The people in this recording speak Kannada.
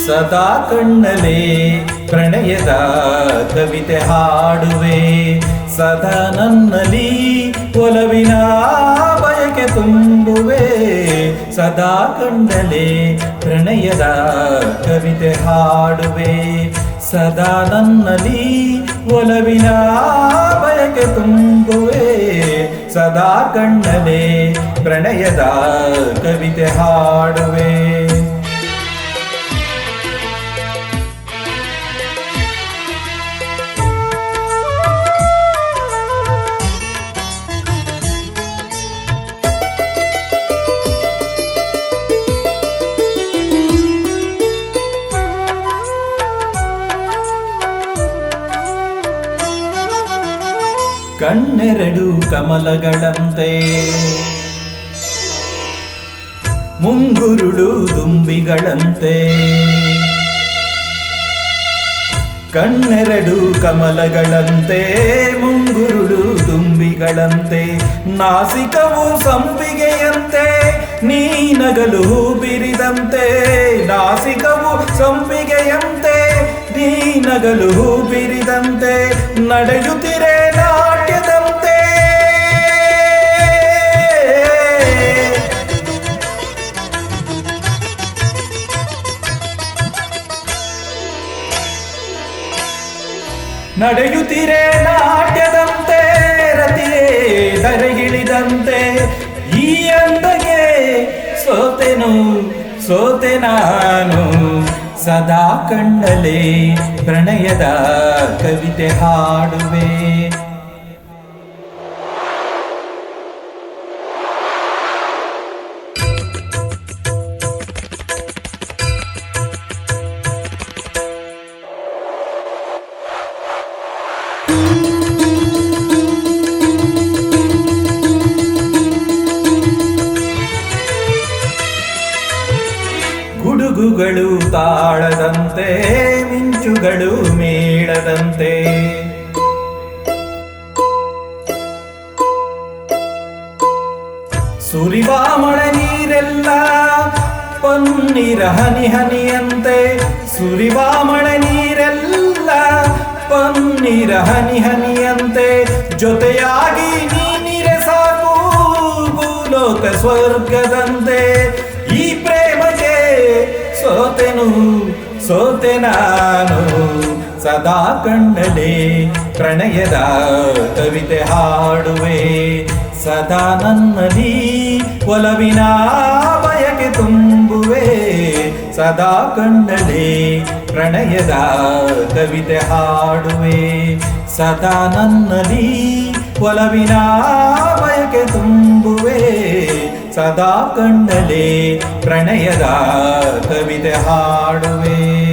ಸದಾ ಕಣ್ಣಲೆ ಪ್ರಣಯದ ಕವಿತೆ ಹಾಡುವೆ. ಸದಾ ನನ್ನಲ್ಲಿ ಒಲವಿನ ಬಯಕೆ ತುಂಬುವೆ. ಸದಾ ಕಣ್ಣಲೆ ಪ್ರಣಯದ ಕವಿತೆ ಹಾಡುವೆ. ಸದಾ ನನ್ನಲ್ಲಿ ಒಲವಿನ ಬಯಕೆ ತುಂಬುವೆ. ಸದಾ ಕಣ್ಣಲೆ ಪ್ರಣಯದ ಕವಿತೆ ಹಾಡುವೆ. ಕಣ್ಣೆರಡು ಕಮಲಗಳಂತೆ ಮುಂಗುರುಳು ದುಂಬಿಗಳಂತೆ. ಕಣ್ಣೆರಡು ಕಮಲಗಳಂತೆ ಮುಂಗುರುಳು ದುಂಬಿಗಳಂತೆ. ನಾಸಿಕವು ಸಂಪಿಗೆಯಂತೆ ನೀ ನಗಲು ಬಿರಿದಂತೆ. ನಾಸಿಕವು ಸಂಪಿಗೆಯಂತೆ ನೀ ನಗಲು ಬಿರಿದಂತೆ. ನಡೆಯುತ್ತಿರೆ ನಾಟ್ಯದಂತೆ. ನಡೆಯುತ್ತಿರೆ ನಾಟ್ಯದಂತೆ. ರತಿಯೇ ಧರೆಗಿಳಿದಂತೆ. ಈ ಅಂದಗೆ ಸೋತೆ ನಾನು. ಸದಾ ಕಣ್ಣಲೆ ಪ್ರಣಯದ ಕವಿತೆ ಹಾಡುವೆ. ಗುಡುಗುಗಳು ತಾಳದಂತೆ ಮಿಂಚುಗಳು ಮೇಳದಂತೆ. ಸುರಿವ ಮಳೆ ನೀರೆಲ್ಲ ಪನ್ನೀರ ಹನಿ ಹನಿಯಂತೆ. ಸುರಿವ ಮಳೆ ನೀರೆಲ್ಲ ಪನ್ನೀರ ಹನಿ ಹನಿಯಂತೆ. ಜೊತೆಯಾಗಿ ನೀನಿರೆ ಸಾಕು ಭೂಲೋಕ ಸ್ವರ್ಗದಂತೆ. ಈ ಪ್ರೇಮಗೆ ಸೋತೆ ನಾನು. ಸದಾ ಕಣ್ಣಲೆ ಪ್ರಣಯದ ಕವಿತೆ ಹಾಡುವೆ. ಸದಾ ನನ್ನಲ್ಲಿ ಒಲವಿನ ಬಯಕೆ ತುಂಬುವೆ. ಸದಾ ಕಣ್ಣಲೆ ಪ್ರಣಯದ ಕವಿತೆ ಹಾಡುವೆ. ಸದಾ ನನ್ನಲ್ಲಿ ಒಲವಿನ ಬಯಕೆ ತುಂಬುವೆ. ಸದಾ ಕಣ್ಣಲೆ ಪ್ರಣಯದ ಕವಿತೆ ಹಾಡುವೆ.